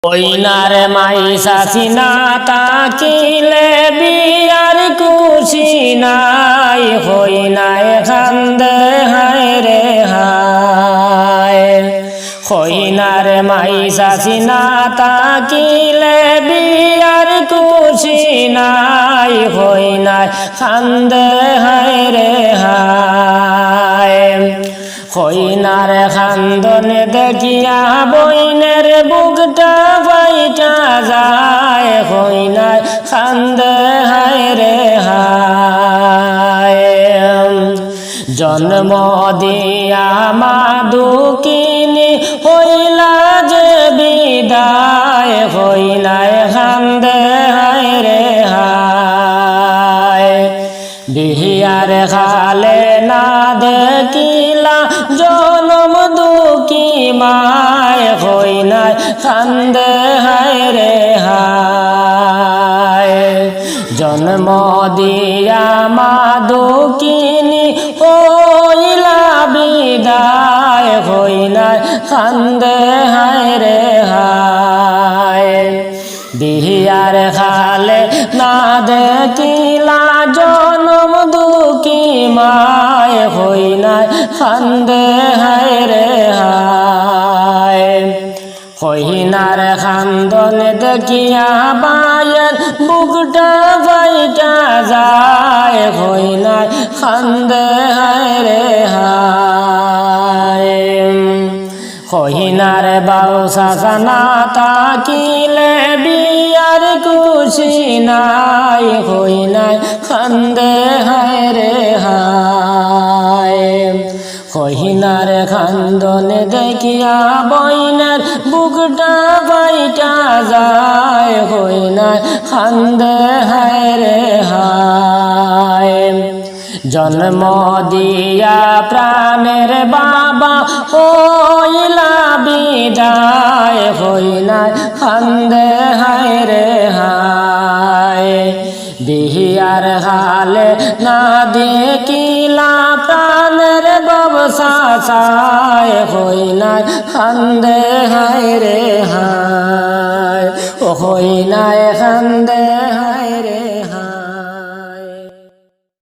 ওইনার মাইসা সিনা তাকিলে বিয়ার খুশি নাই, হইনায় খান্দে হায় রে হায়। হইনার মাইসা সিনা তাকিলে বিয়ার খুশি নাই, হইনায় খান্দে হায় রে হায়। হইনার খান্দনে দেখিয়া বইনের বুকটা ফাইটা যায়, হইনার খান্দে হায় রে হায়। জন্ম দিয়া মা দুঃখিনী হইলা যে বিদায়, হইনায় খান্দে হায় রে হায়। বিহিয়ার খালে না দেখিলা জনম দুঃখী মায়, হইনায় খান্দে হায় রে হায়। জন্ম দিয়া মা দুঃখিনী হইলা বিদায়, হইনায় খান্দে হায় রে হায়। বিহিয়ার খালে না দেখিলা জনম দুঃখী মায়, হইনায় খান্দে হায় রে হায়। হইনার খান্দন দেখিয়া বায়ের বুকটা ফাইটা যায়, হইনায় খান্দে হায় রে হায়। হইনার বাউসা সানা তাকিলে বিয়ার খুশি নাই, হইনায় খান্দে হায় রে হায়। হইনার খান্দনে দেখিয়া বইনের বুকটা ফাইটা যায়, হইনায় খান্দে হায় রে হায়। জন্ম দিয়া প্রাণের বাবা হইলা বিদায়, হইনায় খান্দে হায় রে হায়। বিহিয়ার হালে না দেখিলা প্রাণের ব্যবসা চায়, হইনায় খান্দে হায় রে হায়। ও হইনায় খান্দে হায় রে